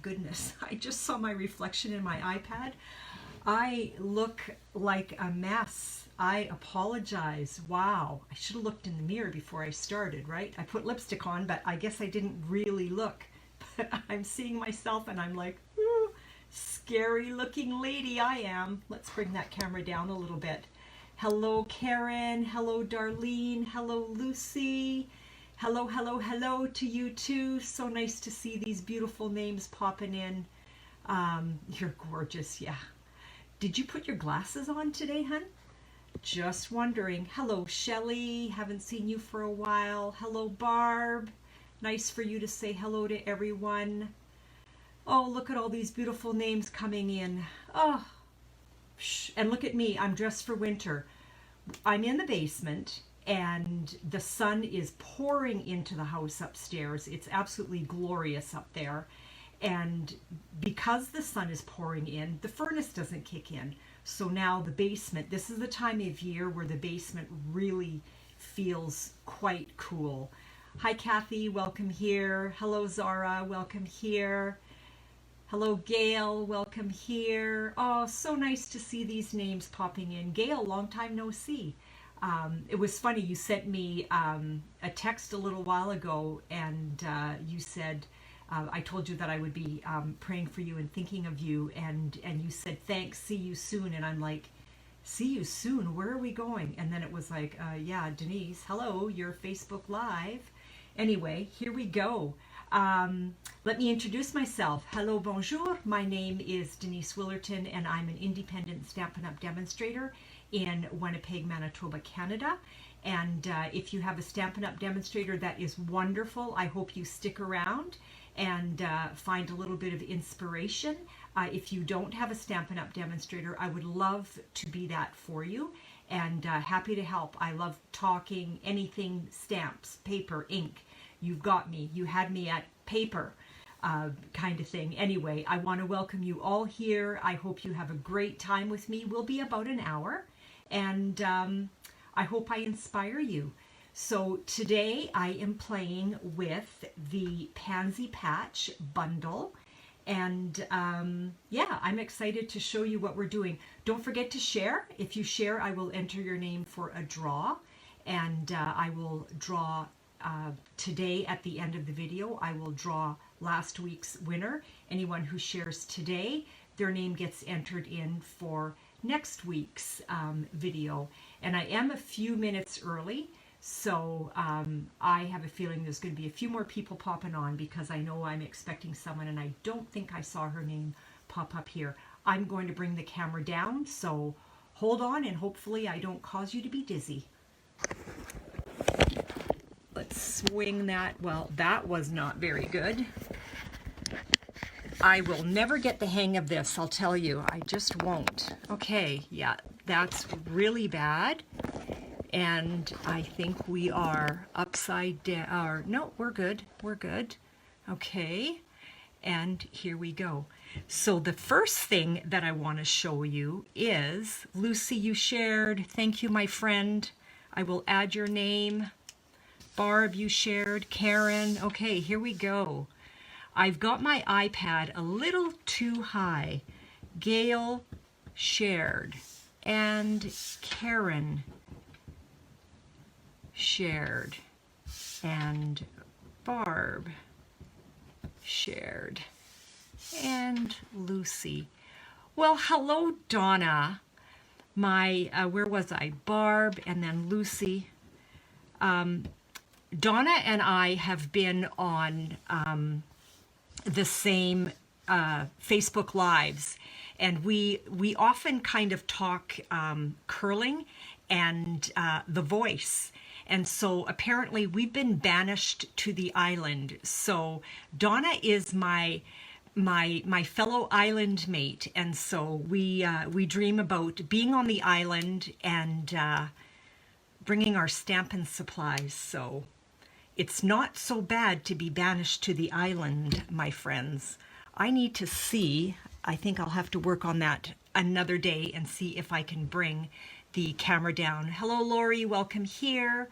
goodness, I just saw my reflection in my iPad. I look like a mess. I apologize. Wow, I should have looked in the mirror before I started, right? I put lipstick on, but I guess I didn't really look. But I'm seeing myself and I'm like, ooh, scary looking lady I am. Let's bring that camera down a little bit. Hello, Karen. Hello, Darlene. Hello, Lucy. Hello, hello, hello to you too. So nice to see these beautiful names popping in. You're gorgeous, yeah. Did you put your glasses on today, hun? Just wondering. Hello, Shelley. Haven't seen you for a while. Hello, Barb. Nice for you to say hello to everyone. Oh, look at all these beautiful names coming in. Oh, and look at me. I'm dressed for winter. I'm in the basement and the sun is pouring into the house upstairs. It's absolutely glorious up there. And because the sun is pouring in, the furnace doesn't kick in. So now the basement, this is the time of year where the basement really feels quite cool. Hi, Kathy, welcome here. Hello, Zara, welcome here. Hello, Gail, welcome here. Oh, so nice to see these names popping in. Gail, long time no see. It was funny, you sent me a text a little while ago and you said, I told you that I would be praying for you and thinking of you, and you said, thanks, see you soon. And I'm like, see you soon? Where are we going? And then it was like, yeah, Denise, hello, you're Facebook Live. Anyway, here we go. Let me introduce myself. Hello, bonjour. My name is Denise Willerton, and I'm an independent Stampin' Up! Demonstrator in Winnipeg, Manitoba, Canada. And if you have a Stampin' Up! Demonstrator, that is wonderful. I hope you stick around and find a little bit of inspiration. If you don't have a Stampin' Up! Demonstrator, I would love to be that for you, and happy to help. I love talking anything stamps, paper, ink. You've got me. You had me at paper kind of thing. Anyway, I want to welcome you all here. I hope you have a great time with me. We'll be about an hour, and I hope I inspire you. So today I am playing with the Pansy Patch bundle, and yeah, I'm excited to show you what we're doing. Don't forget to share. If you share, I will enter your name for a draw, and I will draw today at the end of the video. I will draw last week's winner. Anyone who shares today, their name gets entered in for next week's video. And I am a few minutes early, so I have a feeling there's going to be a few more people popping on because I know I'm expecting someone, and I don't think I saw her name pop up here. I'm going to bring the camera down, so hold on, and hopefully I don't cause you to be dizzy. Let's swing that. Well, that was not very good. I will never get the hang of this, I'll tell you. I just won't. Okay, yeah, that's really bad. And I think we are upside down. No, we're good. We're good. Okay, and here we go. So the first thing that I want to show you is, Lucy, you shared. Thank you, my friend. I will add your name. Barb, you shared. Karen. Okay, here we go. I've got my iPad a little too high. Gail shared. And Karen shared. And Barb shared. And Lucy. Well, hello, Donna. My, where was I? Barb and then Lucy. Donna and I have been on the same Facebook Lives, and we often kind of talk curling and the voice. And so apparently we've been banished to the island. So Donna is my fellow island mate, and so we dream about being on the island and bringing our Stampin' supplies. So it's not so bad to be banished to the island, my friends. I need to see, I think I'll have to work on that another day and see if I can bring the camera down. Hello, Lori, welcome here.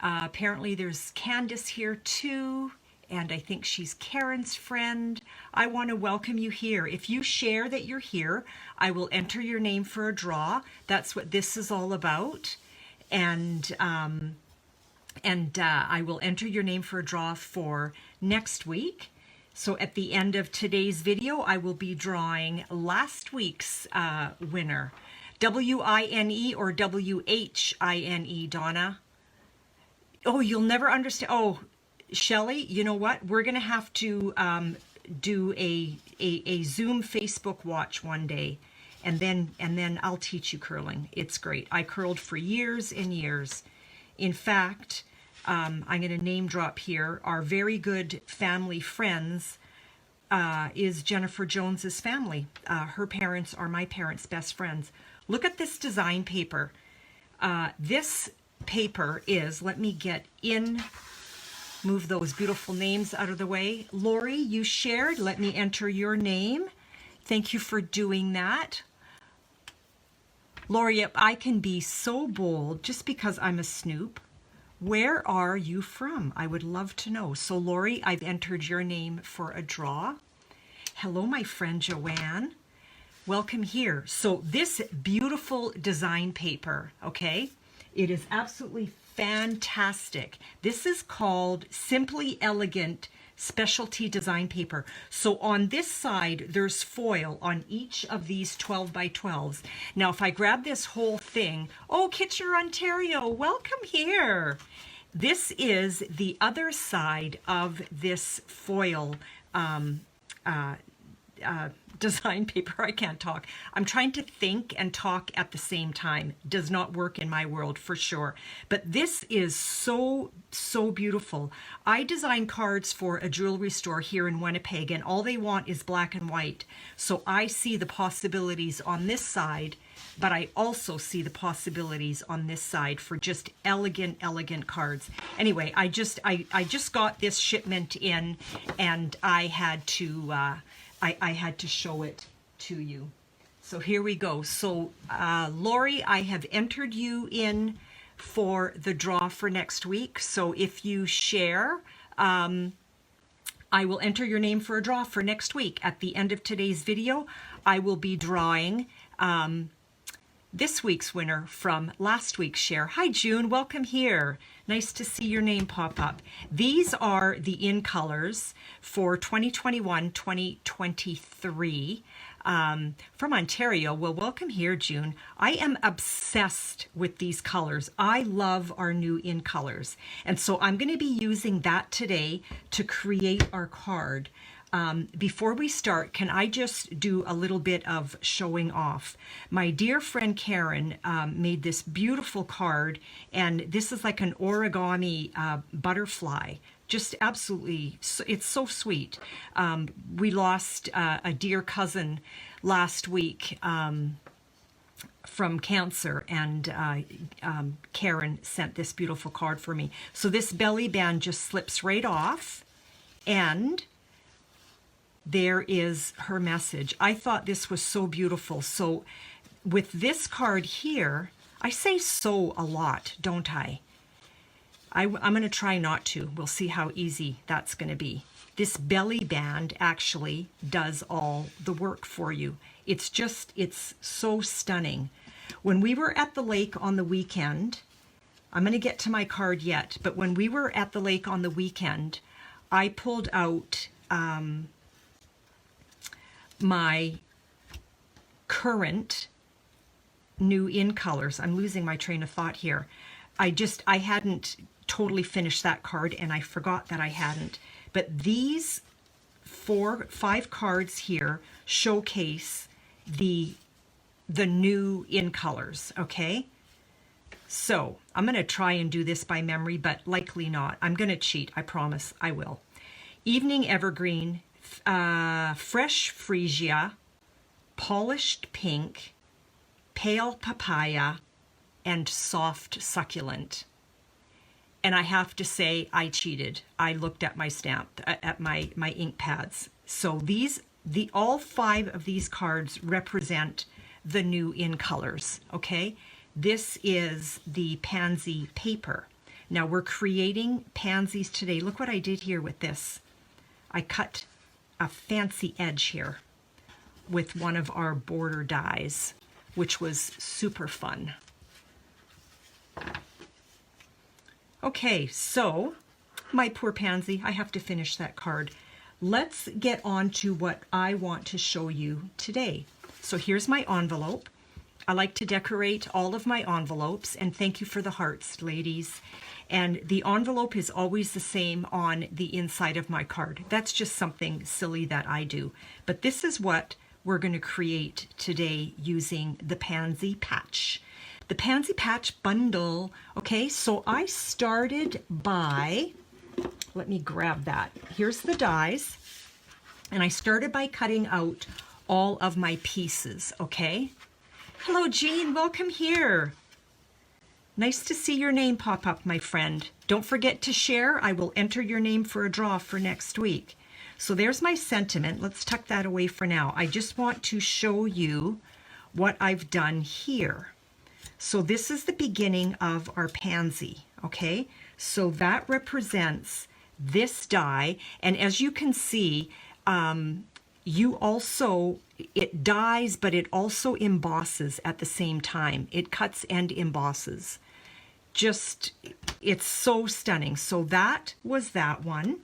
Apparently there's Candace here too, and I think she's Karen's friend. I want to welcome you here. If you share that you're here, I will enter your name for a draw. That's what this is all about. And I will enter your name for a draw for next week. So at the end of today's video, I will be drawing last week's winner. W-I-N-E or W-H-I-N-E, Donna? Oh, you'll never understand. Oh, Shelley, you know what? We're going to have to do a Zoom Facebook watch one day, and then I'll teach you curling. It's great. I curled for years and years. In fact, I'm going to name drop here. Our very good family friends is Jennifer Jones's family. Her parents are my parents' best friends. Look at this design paper. This paper is, let me get in, move those beautiful names out of the way. Lori, you shared. Let me enter your name. Thank you for doing that. Lori, I can be so bold just because I'm a snoop. Where are you from? I would love to know. So Lori, I've entered your name for a draw. Hello, my friend Joanne. Welcome here. So this beautiful design paper, okay? It is absolutely fantastic. This is called Simply Elegant Specialty Design Paper. So on this side, there's foil on each of these 12 by 12s. Now, if I grab this whole thing, oh, Kitchener, Ontario, welcome here. This is the other side of this foil design paper. I can't talk. I'm trying to think and talk at the same time. Does not work in my world for sure. But this is so beautiful. I design cards for a jewelry store here in Winnipeg, and all they want is black and white. So I see the possibilities on this side, but I also see the possibilities on this side for just elegant cards. Anyway, I just got this shipment in, and I had to I had to show it to you. So here we go. So Lori, I have entered you in for the draw for next week. So if you share, I will enter your name for a draw for next week. At the end of today's video, I will be drawing this week's winner from last week's share. Hi, June. Welcome here. Nice to see your name pop up. These are the in colors for 2021-2023 from Ontario. Well, welcome here, June. I am obsessed with these colors. I love our new in colors. And so I'm going to be using that today to create our card. Before we start, can I just do a little bit of showing off? My dear friend Karen made this beautiful card, and this is like an origami butterfly. Just absolutely, it's so sweet. We lost a dear cousin last week from cancer, and Karen sent this beautiful card for me. So this belly band just slips right off, and there is her message. I thought this was so beautiful. So with this card here, I say so a lot, don't I? I'm going to try not to. We'll see how easy that's going to be. This belly band actually does all the work for you. It's so stunning. When we were at the lake on the weekend, I'm going to get to my card yet, but when we were at the lake on the weekend, I pulled out my current new in colors. I'm losing my train of thought here. I hadn't totally finished that card, and I forgot that I hadn't. But these 5 cards here showcase the new in colors, okay? So I'm going to try and do this by memory, but likely not. I'm going to cheat, I promise I will. Evening Evergreen, Fresh Freesia, Polished Pink, Pale Papaya, and Soft Succulent. And I have to say, I cheated. I looked at my stamp, at my ink pads. So all 5 of these cards represent the new in colors, okay? This is the pansy paper. Now we're creating pansies today. Look what I did here with this. I cut a fancy edge here with one of our border dies, which was super fun. Okay, so my poor pansy, I have to finish that card. Let's get on to what I want to show you today. So here's my envelope. I like to decorate all of my envelopes, and thank you for the hearts, ladies. And the envelope is always the same on the inside of my card. That's just something silly that I do. But this is what we're going to create today using the Pansy Patch. The Pansy Patch bundle. Okay, so I started by, let me grab that. Here's the dies. And I started by cutting out all of my pieces, okay? Hello, Jean, welcome here. Nice to see your name pop up, my friend. Don't forget to share. I will enter your name for a draw for next week. So there's my sentiment. Let's tuck that away for now. I just want to show you what I've done here. So this is the beginning of our pansy, okay? So that represents this die, and as you can see, it dies, but it also embosses at the same time. It cuts and embosses. Just, it's so stunning. So that was that one.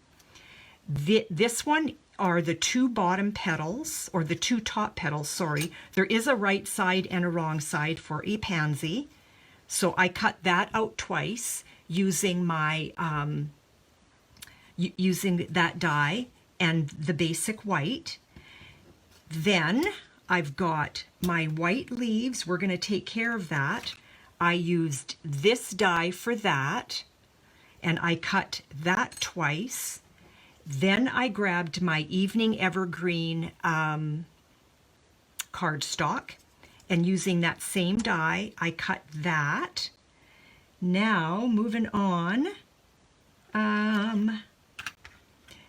This one are the two bottom petals, or the two top petals, sorry. There is a right side and a wrong side for a pansy. So I cut that out twice using my, using that die and the basic white. Then I've got my white leaves. We're going to take care of that. I used this die for that, and I cut that twice. Then I grabbed my Evening Evergreen cardstock, and using that same die, I cut that. Now, moving on,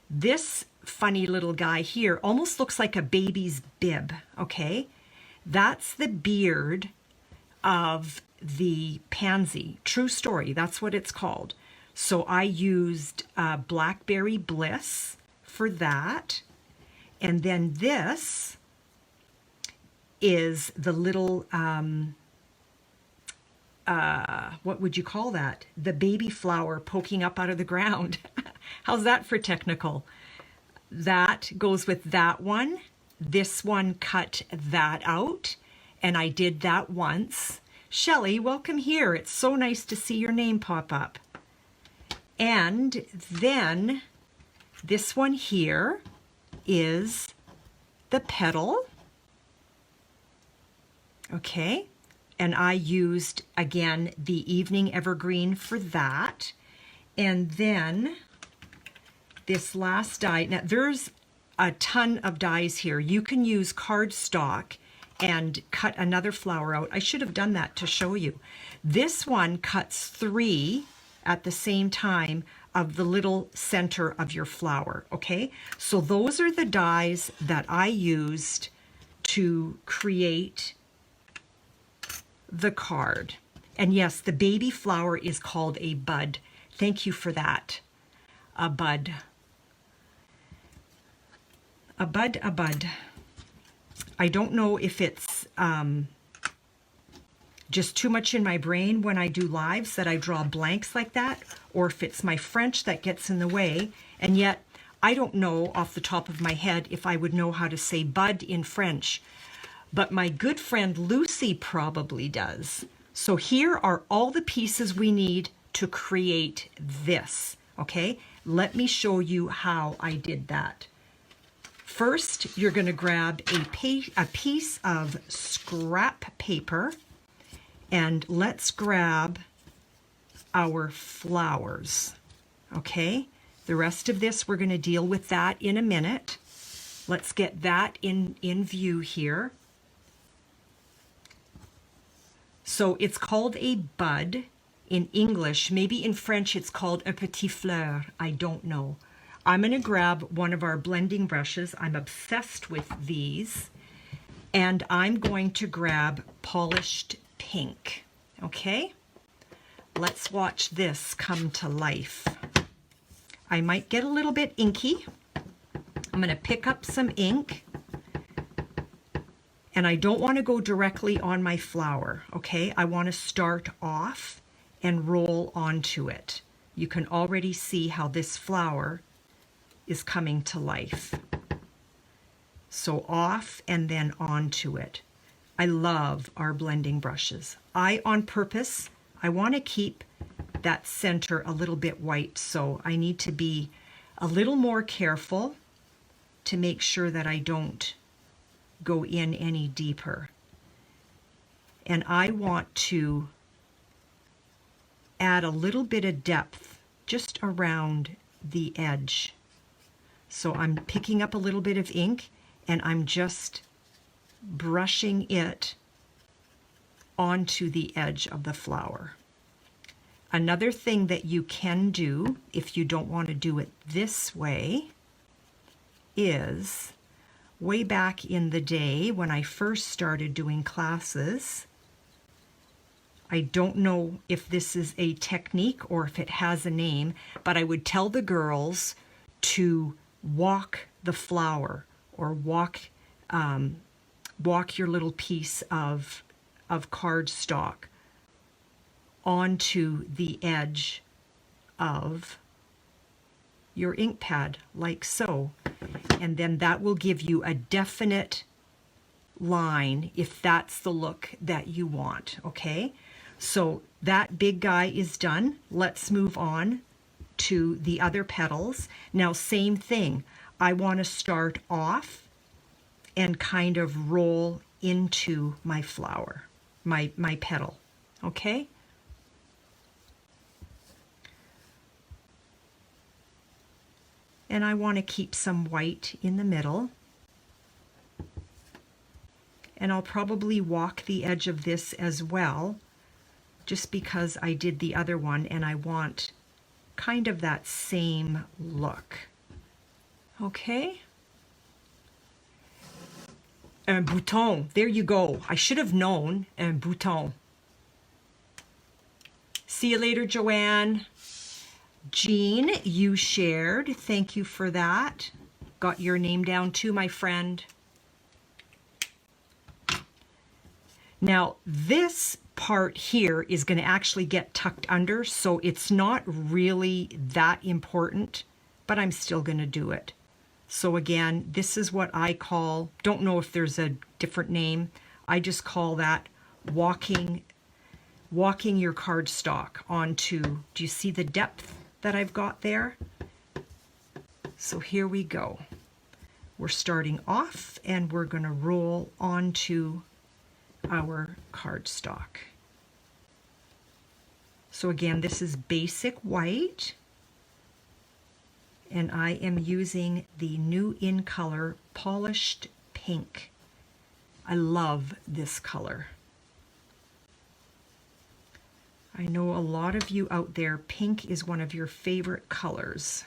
this funny little guy here almost looks like a baby's bib, okay? That's the beard of the pansy. True story, that's what it's called. So I used Blackberry Bliss for that. And then this is the little, what would you call that? The baby flower poking up out of the ground. How's that for technical? That goes with that one. This one cut that out, and I did that once. Shelley, welcome here. It's so nice to see your name pop up. And then this one here is the petal. Okay, and I used, again, the Evening Evergreen for that. And then this last die, now there's a ton of dies here. You can use cardstock and cut another flower out. I should have done that to show you. This one cuts 3 at the same time of the little center of your flower, okay? So those are the dies that I used to create the card. And yes, the baby flower is called a bud. Thank you for that. A bud. A bud, a bud. I don't know if it's just too much in my brain when I do lives that I draw blanks like that, or if it's my French that gets in the way, and yet I don't know off the top of my head if I would know how to say bud in French, but my good friend Lucy probably does. So here are all the pieces we need to create this, okay? Let me show you how I did that. First, you're going to grab a piece of scrap paper, and let's grab our flowers, okay? The rest of this, we're going to deal with that in a minute. Let's get that in view here. So it's called a bud in English. Maybe in French it's called un petit fleur. I don't know. I'm going to grab one of our blending brushes. I'm obsessed with these. And I'm going to grab polished pink. Okay? Let's watch this come to life. I might get a little bit inky. I'm going to pick up some ink, and I don't want to go directly on my flower, okay? I want to start off and roll onto it. You can already see how this flower is coming to life. So off and then onto it. I love our blending brushes. On purpose, I want to keep that center a little bit white, so I need to be a little more careful to make sure that I don't go in any deeper. And I want to add a little bit of depth just around the edge. So I'm picking up a little bit of ink and I'm just brushing it onto the edge of the flower. Another thing that you can do if you don't want to do it this way is, way back in the day when I first started doing classes, I don't know if this is a technique or if it has a name, but I would tell the girls to walk the flower or walk your little piece of cardstock onto the edge of your ink pad, like so. And then that will give you a definite line if that's the look that you want, okay? So that big guy is done. Let's move on to the other petals. Now, same thing. I want to start off and kind of roll into my flower, my petal, okay? And I want to keep some white in the middle. And I'll probably walk the edge of this as well, just because I did the other one and I want kind of that same look. Okay? Un bouton, there you go. I should have known. Un bouton. See you later, Joanne. Jean, you shared. Thank you for that. Got your name down too, my friend. Now, this part here is going to actually get tucked under, so it's not really that important, but I'm still going to do it. So again, this is what I call, don't know if there's a different name, I just call that walking your cardstock onto, do you see the depth that I've got there? So here we go. We're starting off and we're going to roll onto our cardstock. So again, this is basic white, and I am using the new in color Polished Pink. I love this color. I know a lot of you out there, pink is one of your favorite colors.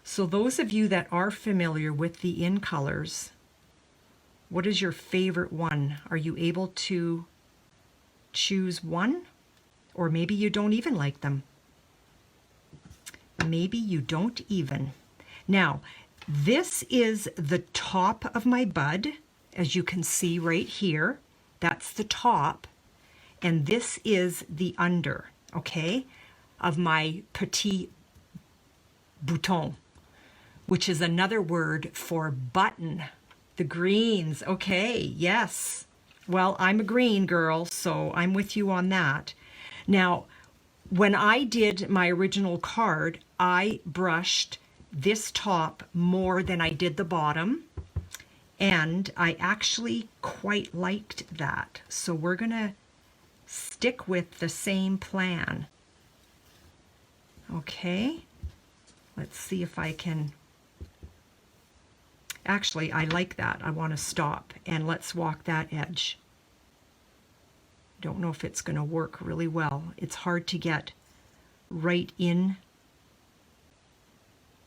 So those of you that are familiar with the in colors, what is your favorite one? Are you able to choose one? Or maybe you don't even like them. Maybe you don't even. Now, this is the top of my bud, as you can see right here. That's the top. And this is the under, okay, of my petit bouton, which is another word for button. The greens, okay, yes. Well, I'm a green girl, so I'm with you on that. Now, when I did my original card, I brushed this top more than I did the bottom, and I actually quite liked that. So we're gonna stick with the same plan. Okay, let's see if I can. Actually, I like that. I want to stop and let's walk that edge. Don't know if it's going to work really well. It's hard to get right in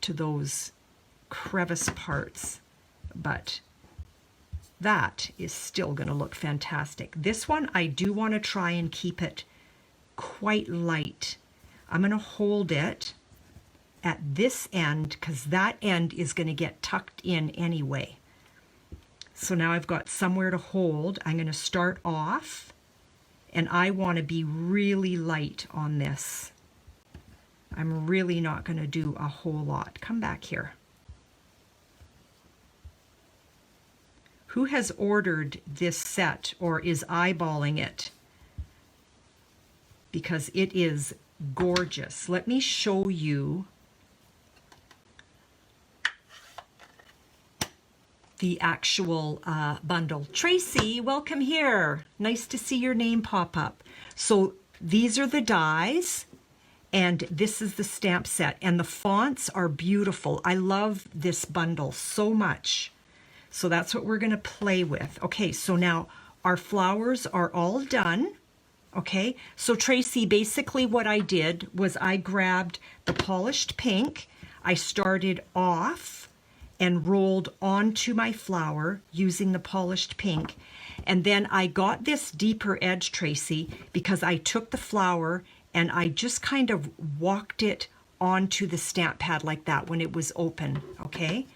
to those crevice parts, but that is still going to look fantastic. This one, I do want to try and keep it quite light. I'm going to hold it at this end because that end is going to get tucked in anyway. So now I've got somewhere to hold. I'm going to start off, and I want to be really light on this. I'm really not going to do a whole lot. Come back here. Who has ordered this set or is eyeballing it? Because it is gorgeous. Let me show you the actual bundle. Tracy, welcome here. Nice to see your name pop up. So these are the dies, and this is the stamp set, and the fonts are beautiful. I love this bundle so much. So that's what we're going to play with. Okay, so now our flowers are all done. Okay, so Tracy, basically what I did was I grabbed the polished pink. I started off and rolled onto my flower using the polished pink. And then I got this deeper edge, Tracy, because I took the flower and I just kind of walked it onto the stamp pad like that when it was open, okay?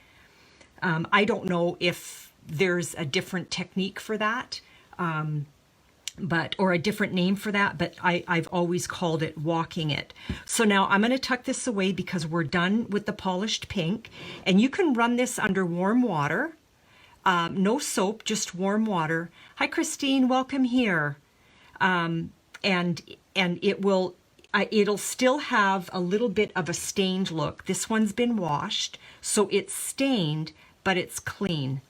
I don't know if there's a different technique for that, or a different name for that, but I've always called it walking it. So now I'm going to tuck this away because we're done with the polished pink, and you can run this under warm water, no soap, just warm water. Hi, Christine, welcome here. And it'll still have a little bit of a stained look. This one's been washed, so it's stained, but it's clean.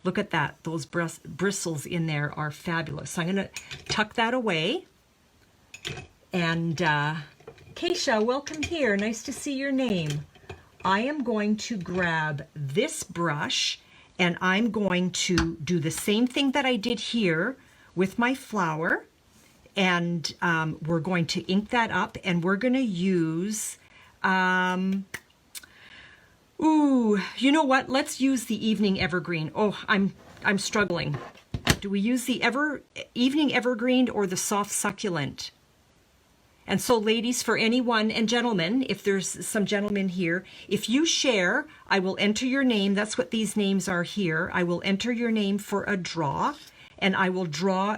Look at that. Those bristles in there are fabulous. So I'm going to tuck that away. And Keisha, welcome here. Nice to see your name. I am going to grab this brush, and I'm going to do the same thing that I did here with my flower. And we're going to ink that up, and we're going to use... Ooh, you know what? Let's use the Evening Evergreen. Oh, I'm struggling. Do we use the Evening Evergreen or the Soft Succulent? And so, ladies, for anyone, and gentlemen, if there's some gentlemen here, if you share, I will enter your name. That's what these names are here. I will enter your name for a draw, and I will draw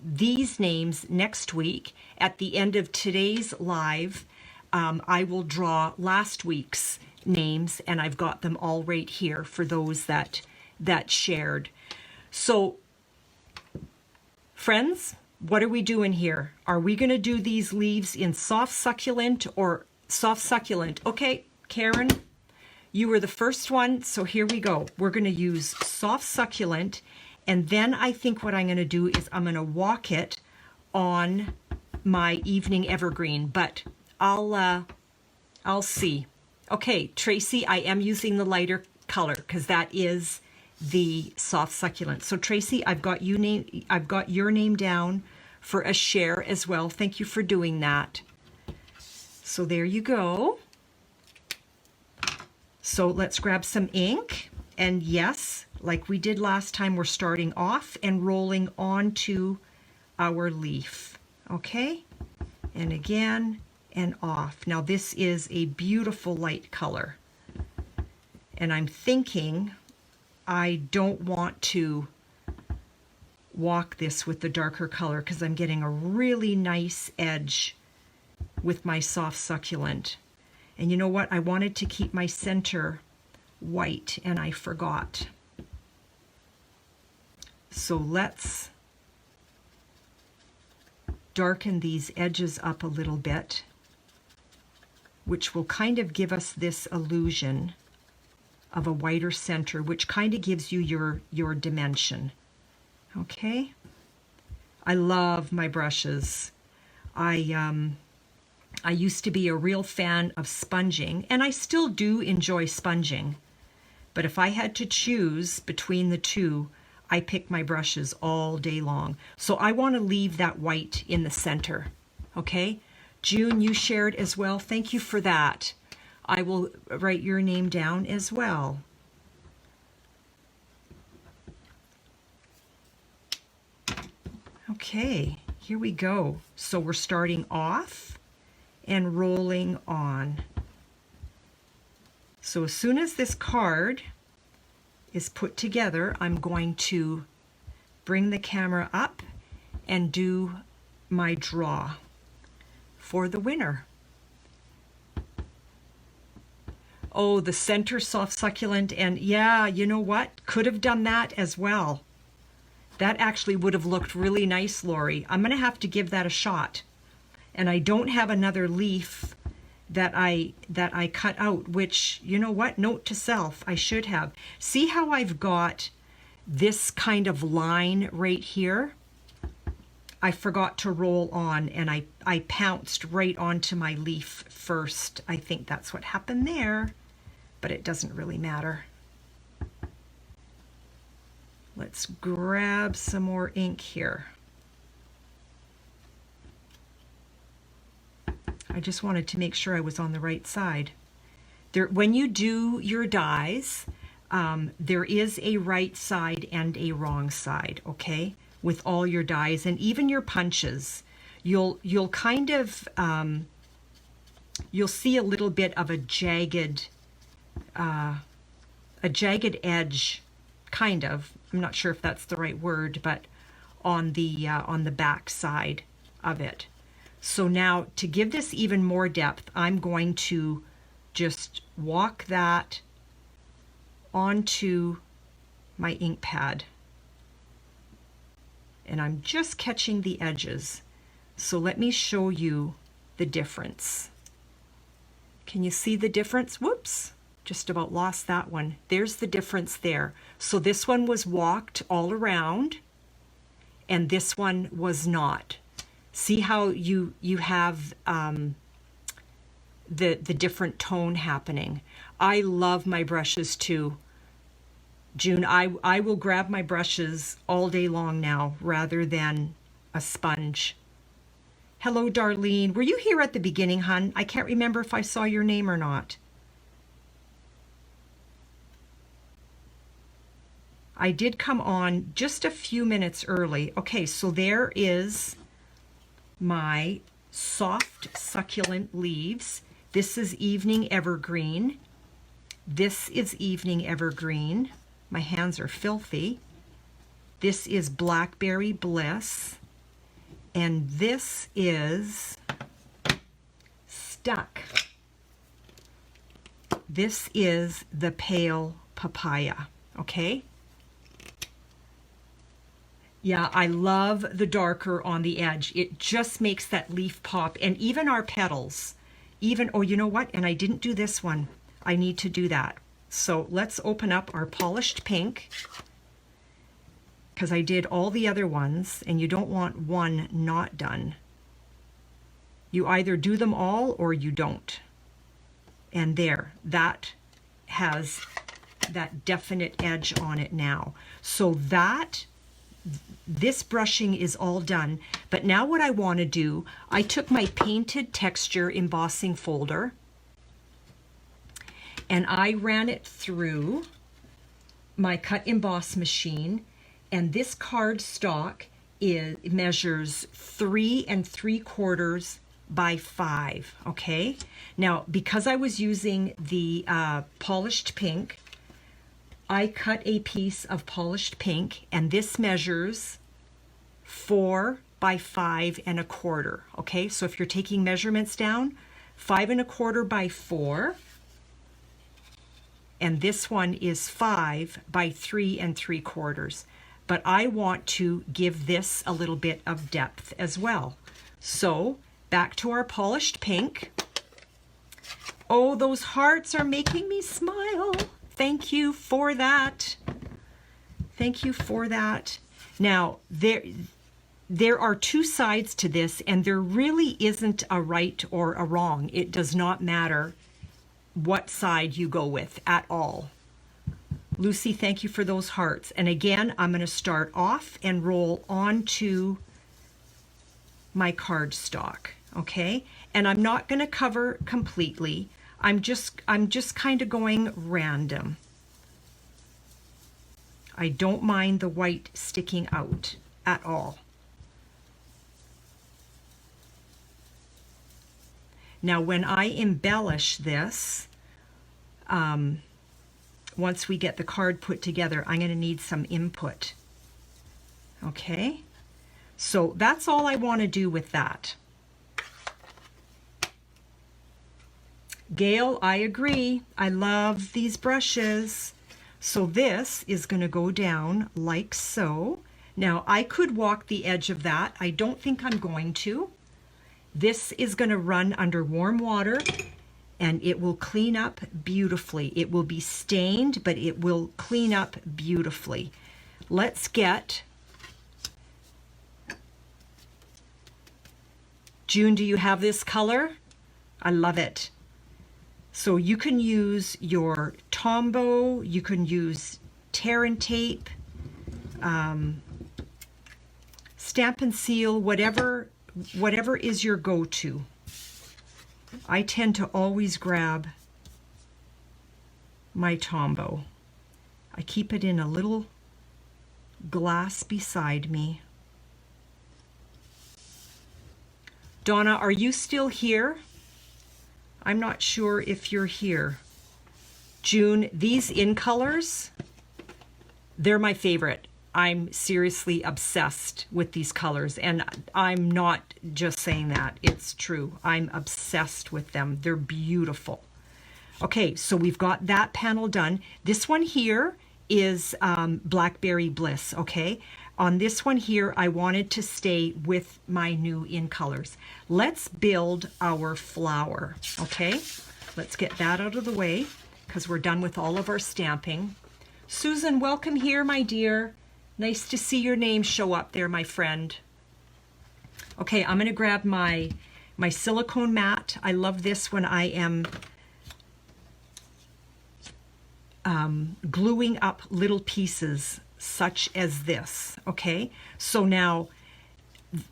these names next week. At the end of today's live, I will draw last week's names, and I've got them all right here for those that shared. So friends, what are we doing here? Are we going to do these leaves in soft succulent or soft succulent? Okay, Karen, you were the first one, so here we go. We're going to use soft succulent, and then I think what I'm going to do is I'm going to walk it on my Evening Evergreen, but I'll see. Okay, Tracy, I am using the lighter color because that is the soft succulent. So Tracy, I've got your name down for a share as well. Thank you for doing that. So there you go. So let's grab some ink, and yes, like we did last time, we're starting off and rolling onto our leaf. Okay, and again and off. Now this is a beautiful light color, and I'm thinking I don't want to walk this with the darker color because I'm getting a really nice edge with my soft succulent. And you know what? I wanted to keep my center white and I forgot. So let's darken these edges up a little bit, which will kind of give us this illusion of a whiter center, which kind of gives you your dimension. Okay? I love my brushes. I used to be a real fan of sponging, and I still do enjoy sponging. But if I had to choose between the two, I pick my brushes all day long. So I want to leave that white in the center. Okay? June, you shared as well. Thank you for that. I will write your name down as well. Okay, here we go. So we're starting off and rolling on. So as soon as this card is put together, I'm going to bring the camera up and do my draw for the winner. Oh, the center soft succulent, and yeah, you know what? Could have done that as well. That actually would have looked really nice, Lori. I'm going to have to give that a shot. And I don't have another leaf that I cut out, which, you know what? Note to self, I should have. See how I've got this kind of line right here? I forgot to roll on, and I pounced right onto my leaf first. I think that's what happened there, but it doesn't really matter. Let's grab some more ink here. I just wanted to make sure I was on the right side. When you do your dies, there is a right side and a wrong side, okay? With all your dies and even your punches, you'll kind of you'll see a little bit of a jagged edge, kind of. I'm not sure if that's the right word, but on the back side of it. So now to give this even more depth, I'm going to just walk that onto my ink pad. And I'm just catching the edges. So let me show you the difference. Can you see the difference? Whoops, just about lost that one. There's the difference there. So this one was walked all around and this one was not. See how you have the different tone happening. I love my brushes too. June, I will grab my brushes all day long now rather than a sponge. Hello, Darlene. Were you here at the beginning, hun? I can't remember if I saw your name or not. I did come on just a few minutes early. Okay, so there is my soft succulent leaves. This is Evening Evergreen. This is Evening Evergreen. My hands are filthy. This is Blackberry Bliss. And this is Stuck. This is the Pale Papaya, okay? Yeah, I love the darker on the edge. It just makes that leaf pop. And even our petals, oh, you know what? And I didn't do this one. I need to do that. So let's open up our polished pink, because I did all the other ones and you don't want one not done. You either do them all or you don't. And there, that has that definite edge on it now. So this brushing is all done. But now what I want to do, I took my painted texture embossing folder and I ran it through my cut emboss machine, and this cardstock measures 3 3/4 by 5, okay? Now, because I was using the polished pink, I cut a piece of polished pink, and this measures 4 by 5 1/4, okay? So if you're taking measurements down, 5 1/4 by 4, and this one is 5 by 3 3/4. But I want to give this a little bit of depth as well. So back to our polished pink. Oh, those hearts are making me smile. Thank you for that. Thank you for that. Now, there are two sides to this, and there really isn't a right or a wrong. It does not matter what side you go with at all. Lucy, thank you for those hearts. And again, I'm going to start off and roll onto my cardstock, okay? And I'm not going to cover completely. I'm just kind of going random. I don't mind the white sticking out at all. Now, when I embellish this, once we get the card put together, I'm going to need some input. Okay, so that's all I want to do with that. Gail, I agree. I love these brushes. So this is going to go down like so. Now I could walk the edge of that. I don't think I'm going to. This is going to run under warm water and it will clean up beautifully. It will be stained, but it will clean up beautifully. Let's get... June, do you have this color? I love it. So you can use your Tombow, you can use tear and tape, stamp and seal, whatever is your go-to. I tend to always grab my Tombow. I keep it in a little glass beside me. Donna, are you still here? I'm not sure if you're here. June, these in colors, they're my favorite. I'm seriously obsessed with these colors, and I'm not just saying that. It's true. I'm obsessed with them. They're beautiful. Okay, so we've got that panel done. This one here is Blackberry Bliss, okay? On this one here, I wanted to stay with my new in colors. Let's build our flower, okay? Let's get that out of the way because we're done with all of our stamping. Susan, welcome here, my dear. Nice to see your name show up there, my friend. Okay, I'm gonna grab my silicone mat. I love this when I am gluing up little pieces such as this, okay? So now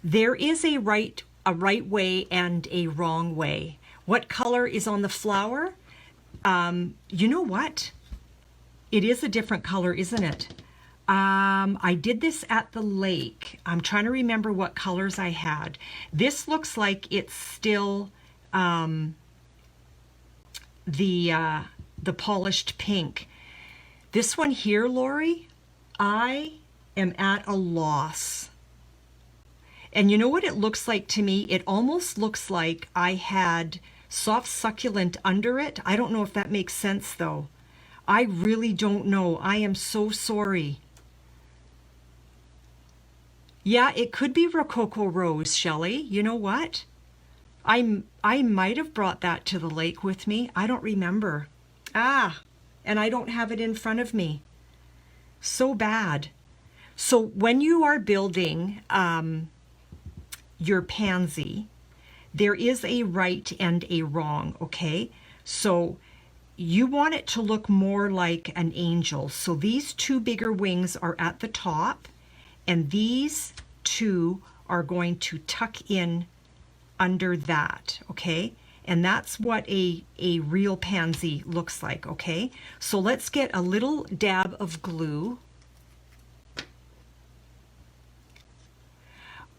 there is a right way and a wrong way. What color is on the flower? You know what? It is a different color, isn't it? I did this at the lake. I'm trying to remember what colors I had. This looks like it's still the polished pink. This one here, Lori, I am at a loss. And you know what it looks like to me? It almost looks like I had soft succulent under it. I don't know if that makes sense though. I really don't know. I am so sorry. Yeah, it could be Rococo Rose, Shelley. You know what? I might have brought that to the lake with me. I don't remember. Ah, and I don't have it in front of me. So bad. So when you are building your pansy, there is a right and a wrong, okay? So you want it to look more like an angel. So these two bigger wings are at the top, and these two are going to tuck in under that, okay? And that's what a real pansy looks like, okay? So let's get a little dab of glue.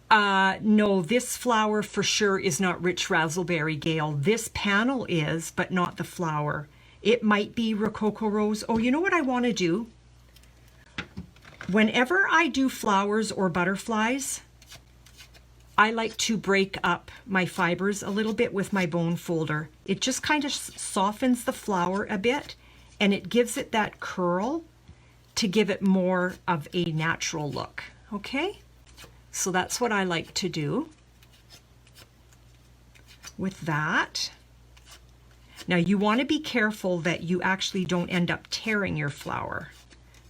No, this flower for sure is not Rich Razzleberry, Gail. This panel is, but not the flower. It might be Rococo Rose. Oh, you know what I want to do? Whenever I do flowers or butterflies, I like to break up my fibers a little bit with my bone folder. It just kind of softens the flower a bit, and it gives it that curl to give it more of a natural look, okay? So that's what I like to do with that. Now you want to be careful that you actually don't end up tearing your flower.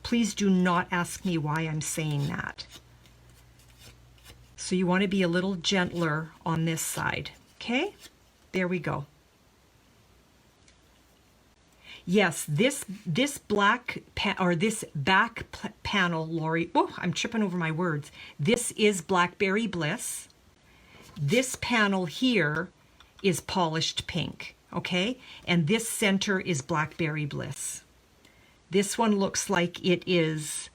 Please do not ask me why I'm saying that. So you want to be a little gentler on this side, okay? There we go. Yes, this black this back panel, Lori. Oh, I'm tripping over my words. This is Blackberry Bliss. This panel here is polished pink, okay? And this center is Blackberry Bliss. This one looks like it is.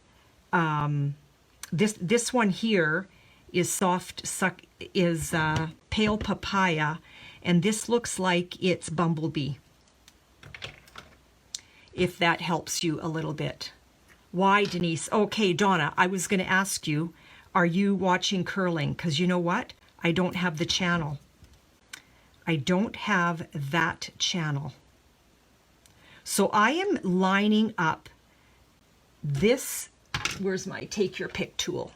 This one here is pale papaya, and this looks like it's bumblebee. if that helps you a little bit. Why, Denise? Okay, Donna, I was going to ask you, are you watching curling? Because you know what? I don't have the channel. I don't have that channel. So I am lining up this, where's my take your pick tool?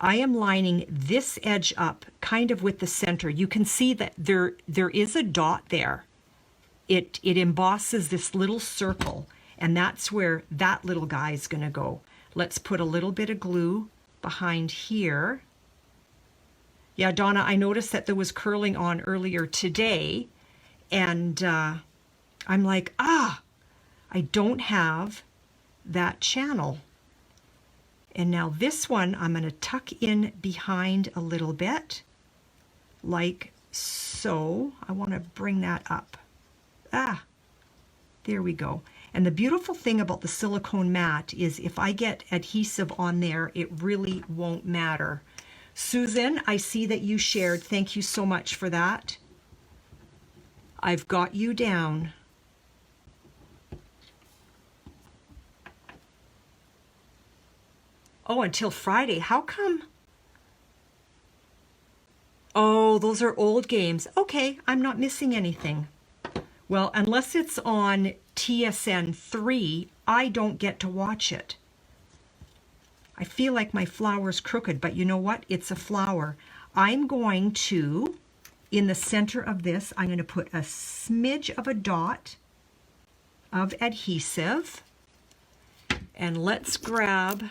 I am lining this edge up kind of with the center. You can see that there is a dot there. It embosses this little circle, and that's where that little guy is going to go. Let's put a little bit of glue behind here. Yeah, Donna, I noticed that there was curling on earlier today, and I'm like, I don't have that channel. And now this one, I'm going to tuck in behind a little bit, like so. I want to bring that up. There we go. And the beautiful thing about the silicone mat is if I get adhesive on there, it really won't matter. Susan, I see that you shared. Thank you so much for that. I've got you down. Oh, until Friday. How come? Oh, those are old games. Okay, I'm not missing anything. Well, unless it's on TSN 3, I don't get to watch it. I feel like my flower's crooked, but you know what? It's a flower. I'm going to, in the center of this, I'm going to put a smidge of a dot of adhesive. And let's grab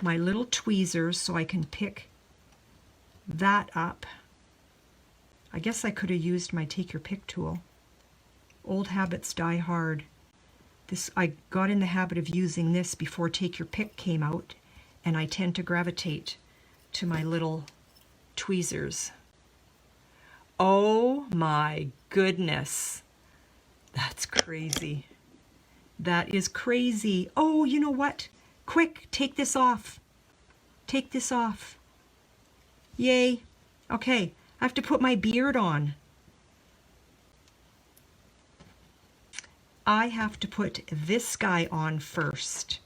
my little tweezers so I can pick that up. I guess I could have used my take your pick tool. Old habits die hard. I got in the habit of using this before take your pick came out, and I tend to gravitate to my little tweezers. Oh my goodness. That's crazy. That is crazy. Oh, you know what? Quick, take this off. Take this off. Yay. Okay, I have to put my beard on. I have to put this guy on first,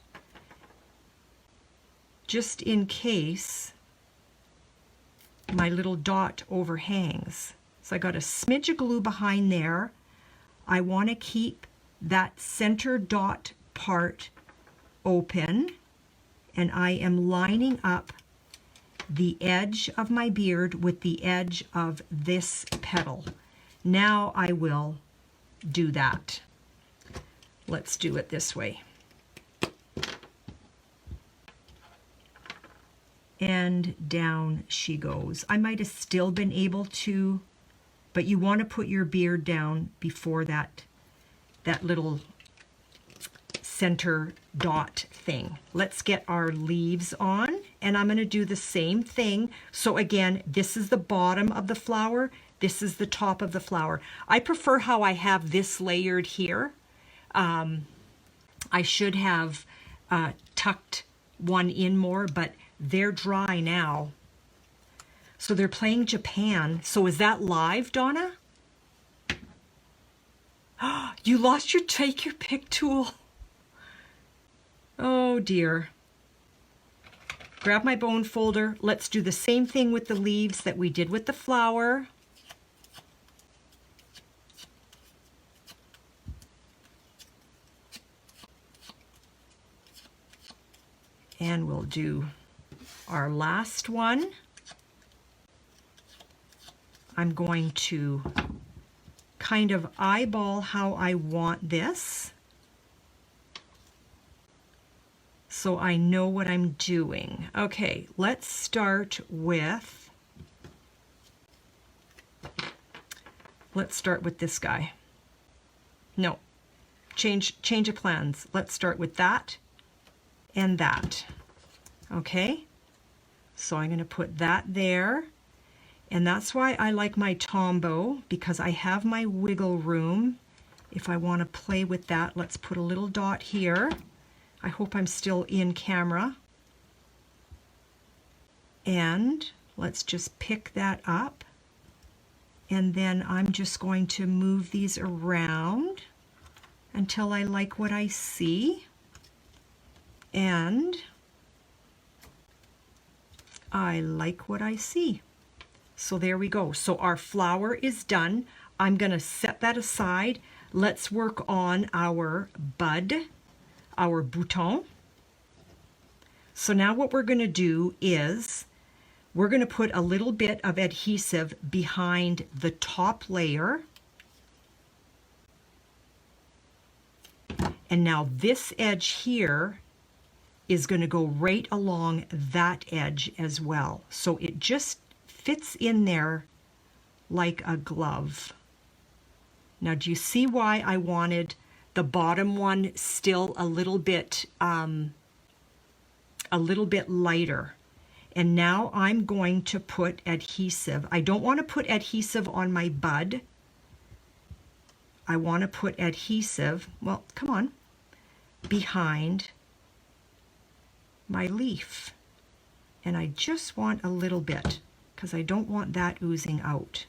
just in case my little dot overhangs. So I got a smidge of glue behind there. I want to keep that center dot part open, and I am lining up the edge of my beard with the edge of this petal. Now I will do that. Let's do it this way. And down she goes. I might have still been able to, but you want to put your beard down before that little center dot thing. Let's get our leaves on, and I'm going to do the same thing. So again, this is the bottom of the flower, this is the top of the flower. I prefer how I have this layered here. I should have tucked one in more, but they're dry now. So they're playing Japan. So is that live, Donna? You lost your take your pick tool. Oh dear. Grab my bone folder. Let's do the same thing with the leaves that we did with the flower. And we'll do our last one. I'm going to kind of eyeball how I want this, so I know what I'm doing. Okay, let's start with this guy. No, change of plans. Let's start with that and that. Okay, so I'm going to put that there, and that's why I like my Tombow, because I have my wiggle room. If I want to play with that, let's put a little dot here. I hope I'm still in camera. And let's just pick that up, and then I'm just going to move these around until I like what I see. And I like what I see. So there we go. So our flower is done. I'm going to set that aside. Let's work on our bud, our bouton. So now what we're going to do is we're going to put a little bit of adhesive behind the top layer. And now this edge here is going to go right along that edge as well. So it just fits in there like a glove. Now, do you see why I wanted the bottom one still a little bit lighter? And now I'm going to put adhesive. I don't want to put adhesive on my bud. I want to put adhesive, well, come on, behind my leaf. And I just want a little bit because I don't want that oozing out.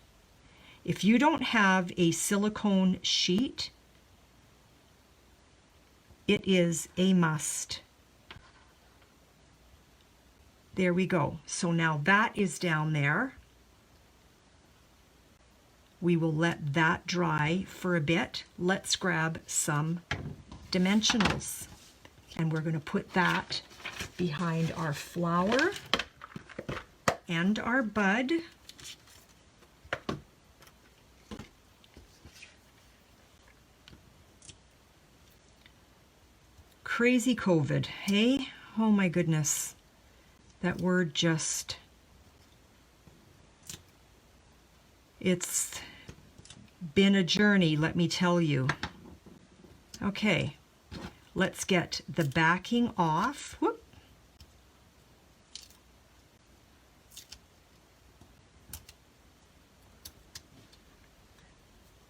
If you don't have a silicone sheet, it is a must. There we go. So now that is down there. We will let that dry for a bit. Let's grab some dimensionals. And we're going to put that behind our flower and our bud. Crazy COVID, hey? Oh my goodness. That word just, it's been a journey, let me tell you. Okay, let's get the backing off. Whoop.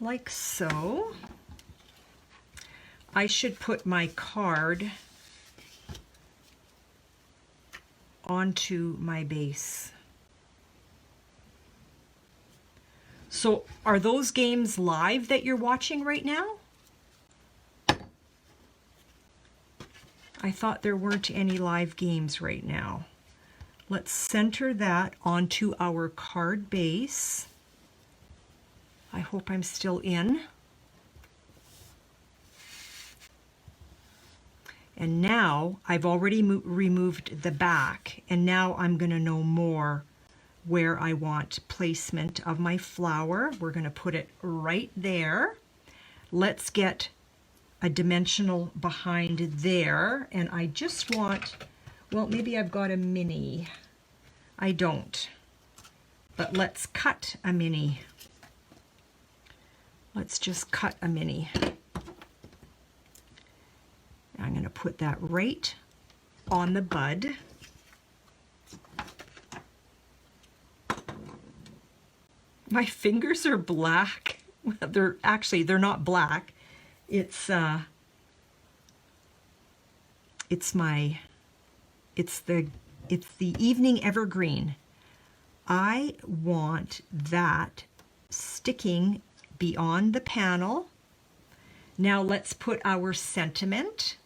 Like so. I should put my card onto my base. So are those games live that you're watching right now? I thought there weren't any live games right now. Let's center that onto our card base. I hope I'm still in. And now I've already removed the back, and now I'm going to know more where I want placement of my flower. We're going to put it right there. Let's get a dimensional behind there, and I just want, well, maybe I've got a mini. I don't, but let's cut a mini. Let's just cut a mini. I'm going to put that right on the bud. My fingers are black. They're not black. It's the evening evergreen. I want that sticking beyond the panel. Now let's put our sentiment.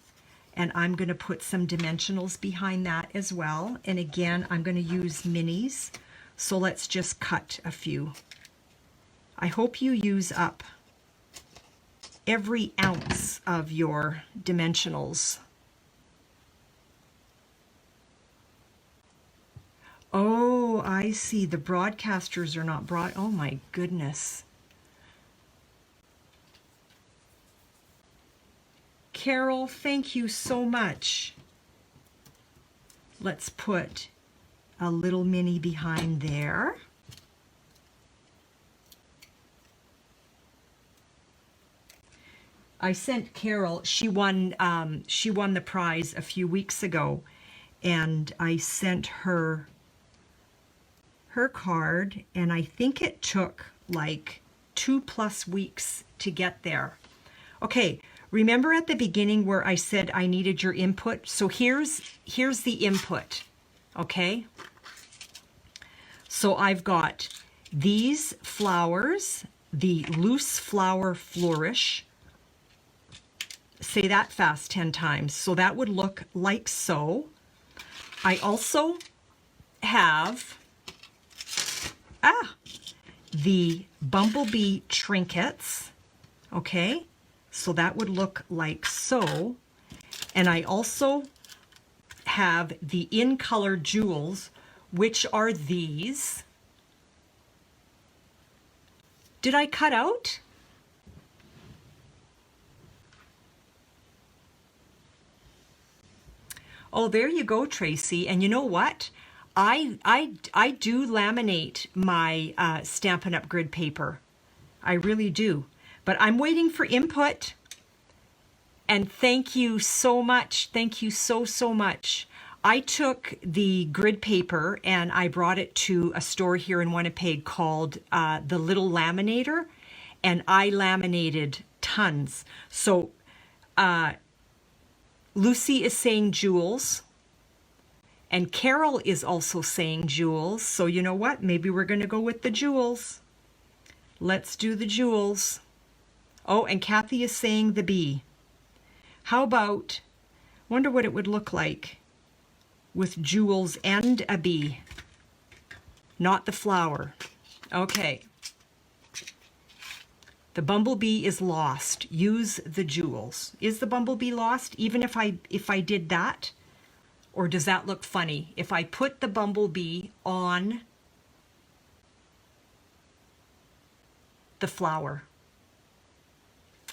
And I'm going to put some dimensionals behind that as well. And again, I'm going to use minis. So let's just cut a few. I hope you use up every ounce of your dimensionals. Oh, I see. The broadcasters are not oh my goodness. Carol, thank you so much. Let's put a little mini behind there. I sent Carol, she won the prize a few weeks ago, and I sent her card, and I think it took like 2+ weeks to get there. Okay. Remember at the beginning where I said I needed your input? So here's the input, okay? So I've got these flowers, the loose flower flourish, say that fast 10 times. So that would look like so. I also have the bumblebee trinkets. Okay, so that would look like so. And I also have the in color jewels, which are these. Did I cut out? Oh, there you go, Tracy. And you know what? I do laminate my Stampin' Up! Grid paper. I really do. But I'm waiting for input. And thank you so much. Thank you so, so much. I took the grid paper and I brought it to a store here in Winnipeg called The Little Laminator, and I laminated tons. So Lucy is saying jewels, and Carol is also saying jewels. So you know what? Maybe we're going to go with the jewels. Let's do the jewels. Oh, and Kathy is saying the bee. How about, wonder what it would look like with jewels and a bee, not the flower. Okay. The bumblebee is lost. Use the jewels. Is the bumblebee lost even if I did that? Or does that look funny? If I put the bumblebee on the flower.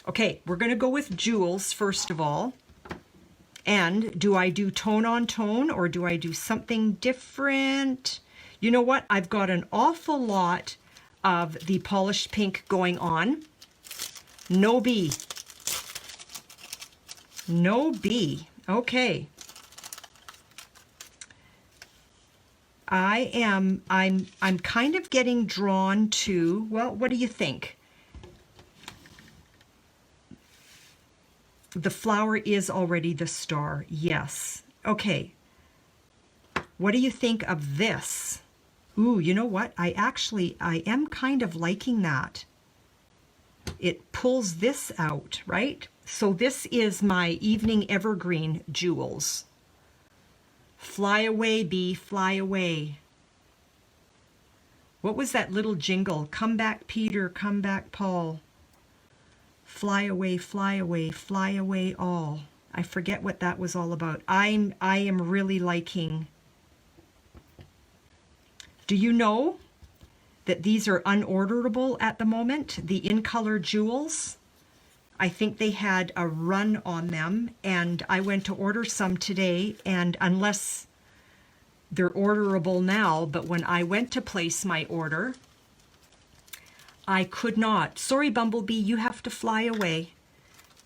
Okay, we're going to go with jewels first of all. And do I do tone on tone or do I do something different? You know what? I've got an awful lot of the polished pink going on. No bee. No bee. Okay. I'm kind of getting drawn to, well, what do you think? The flower is already the star. Yes. Okay. What do you think of this? Ooh, you know what? I am kind of liking that. It pulls this out, right? So this is my evening evergreen jewels. Fly away, bee, fly away. What was that little jingle? Come back, Peter, come back, Paul. Fly away, fly away, fly away all. I forget what that was all about. I am really liking. Do you know that these are unorderable at the moment? The in color jewels. I think they had a run on them and I went to order some today, and unless they're orderable now, but when I went to place my order, I could not. Sorry, Bumblebee, you have to fly away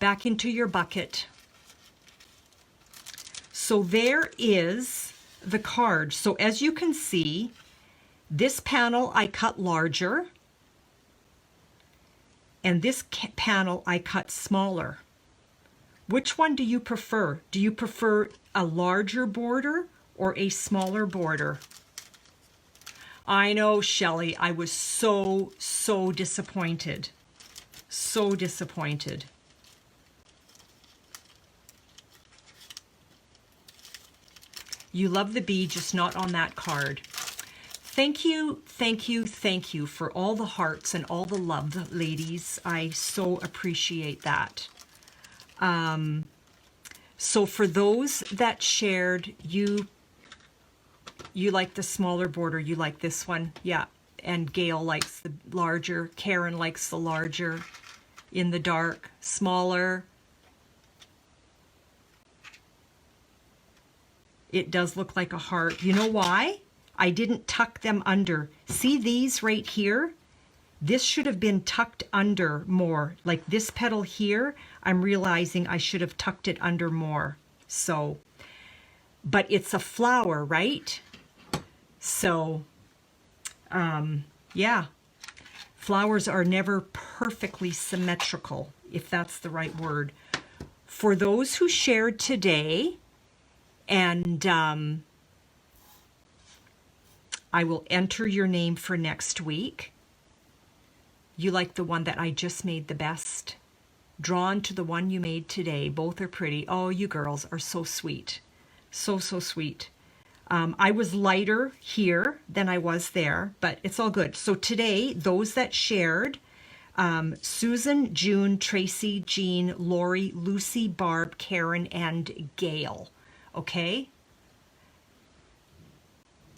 back into your bucket. So there is the card. So as you can see, this panel I cut larger, and this panel I cut smaller. Which one do you prefer? Do you prefer a larger border or a smaller border? I know, Shelley, I was so disappointed. So disappointed. You love the bee, just not on that card. Thank you, thank you, thank you for all the hearts and all the love, ladies. I so appreciate that. So for those that shared, you like the smaller border, you like this one, yeah. And Gail likes the larger, Karen likes the larger, in the dark, smaller. It does look like a heart. You know why? I didn't tuck them under. See these right here? This should have been tucked under more. Like this petal here, I'm realizing I should have tucked it under more. So, but it's a flower, right? So, yeah. Flowers are never perfectly symmetrical, if that's the right word. For those who shared today, and I will enter your name for next week. You like the one that I just made the best? drawn to the one you made today. Both are pretty. Oh, you girls are so sweet. So, so sweet. I was lighter here than I was there, but it's all good. So today, those that shared, Susan, June, Tracy, Jean, Lori, Lucy, Barb, Karen, and Gail. Okay?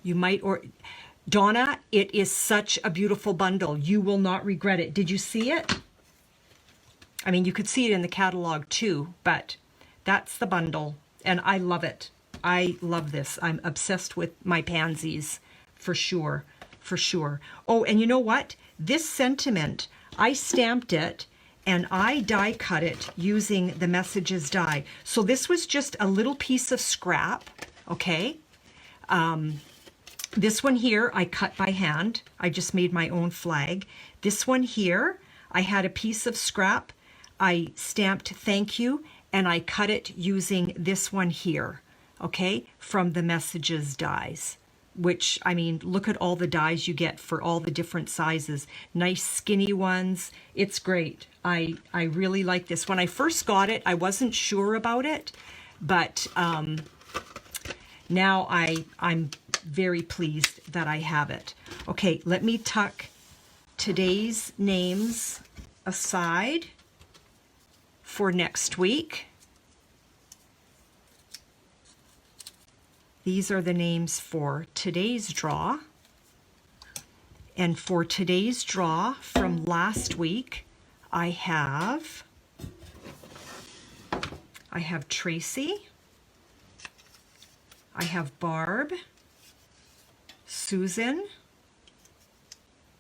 You might, or Donna, it is such a beautiful bundle. You will not regret it. Did you see it? I mean, you could see it in the catalog too, but that's the bundle, and I love it. I love this. I'm obsessed with my pansies, for sure, for sure. Oh, and you know what? This sentiment, I stamped it, and I die cut it using the Messages die. So this was just a little piece of scrap, okay? This one here, I cut by hand. I just made my own flag. This one here, I had a piece of scrap. I stamped thank you, and I cut it using this one here, okay, from the Messages dies, which, I mean, look at all the dies you get for all the different sizes. Nice skinny ones. It's great. I really like this. When I first got it, I wasn't sure about it, but now I'm very pleased that I have it. Okay, let me tuck today's names aside for next week. These are the names for today's draw. And for today's draw from last week, I have Tracy, I have Barb, Susan,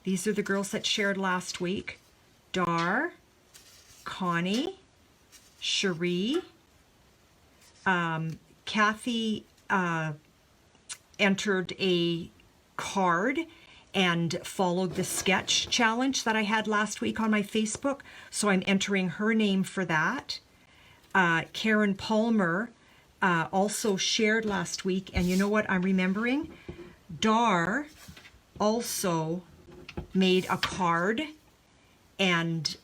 these are the girls that shared last week, Dar, Connie, Cherie, Kathy entered a card and followed the sketch challenge that I had last week on my Facebook, so I'm entering her name for that. Karen Palmer also shared last week, and you know what I'm remembering? Dar also made a card, and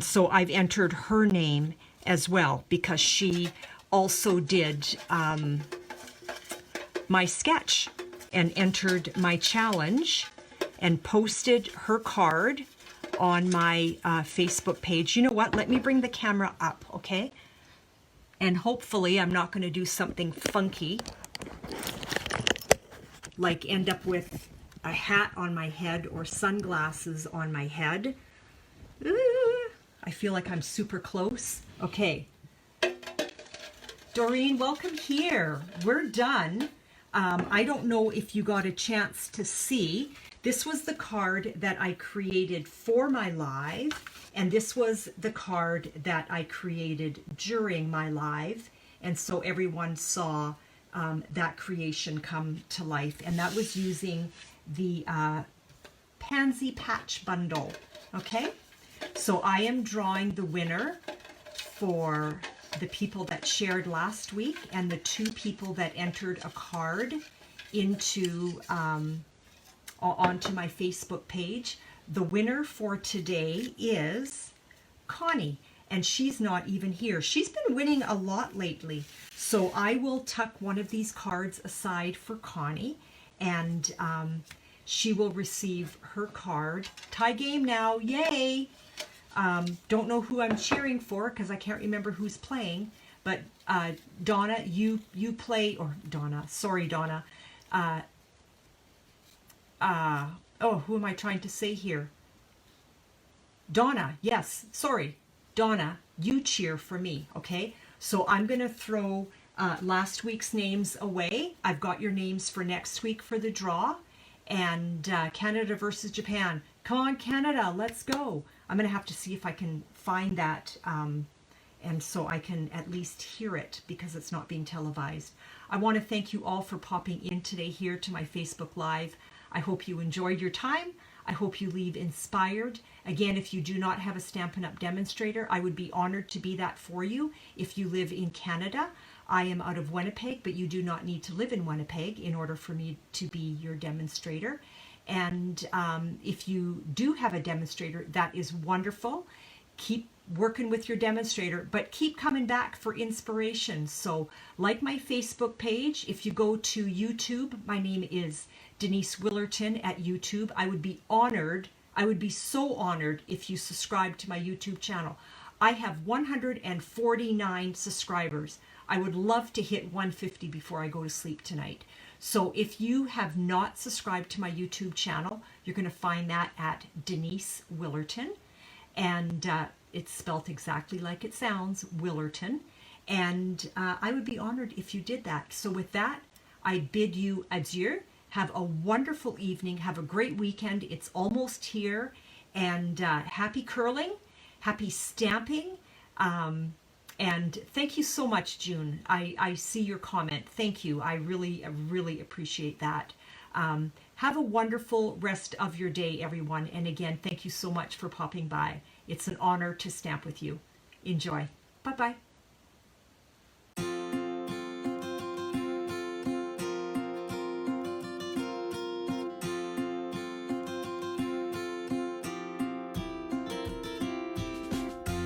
so I've entered her name as well because she also did my sketch and entered my challenge and posted her card on my Facebook page. You know what? Let me bring the camera up, okay? And hopefully I'm not going to do something funky, like end up with a hat on my head or sunglasses on my head. I feel like I'm super close. Okay. Doreen, welcome here. We're done. I don't know if you got a chance to see. This was the card that I created for my live, and this was the card that I created during my live, and so everyone saw that creation come to life, and that was using the Pansy Patch bundle, okay? So I am drawing the winner for the people that shared last week and the 2 people that entered a card into onto my Facebook page. The winner for today is Connie, and she's not even here. She's been winning a lot lately, so I will tuck one of these cards aside for Connie, and she will receive her card. Tie game now, yay! Don't know who I'm cheering for because I can't remember who's playing, but Donna, you play, or Donna, sorry Donna, oh, who am I trying to say here? Donna, yes, sorry, Donna, you cheer for me, okay? So I'm going to throw last week's names away. I've got your names for next week for the draw, and Canada versus Japan. Come on, Canada, let's go. I'm going to have to see if I can find that, and so I can at least hear it because it's not being televised. I want to thank you all for popping in today here to my Facebook Live. I hope you enjoyed your time. I hope you leave inspired. Again, if you do not have a Stampin' Up! Demonstrator, I would be honored to be that for you. If you live in Canada, I am out of Winnipeg, but you do not need to live in Winnipeg in order for me to be your demonstrator. And if you do have a demonstrator, that is wonderful. Keep working with your demonstrator, but keep coming back for inspiration. So like my Facebook page, if you go to YouTube, my name is Denise Willerton at YouTube. I would be honored, I would be so honored if you subscribe to my YouTube channel. I have 149 subscribers. I would love to hit 150 before I go to sleep tonight. So if you have not subscribed to my YouTube channel, you're going to find that at Denise Willerton. And it's spelt exactly like it sounds, Willerton. And I would be honored if you did that. So with that, I bid you adieu. Have a wonderful evening. Have a great weekend. It's almost here. And happy curling. Happy stamping. And thank you so much, June. I see your comment. Thank you. I really appreciate that. Have a wonderful rest of your day, everyone. And again, thank you so much for popping by. It's an honor to stamp with you. Enjoy. Bye-bye.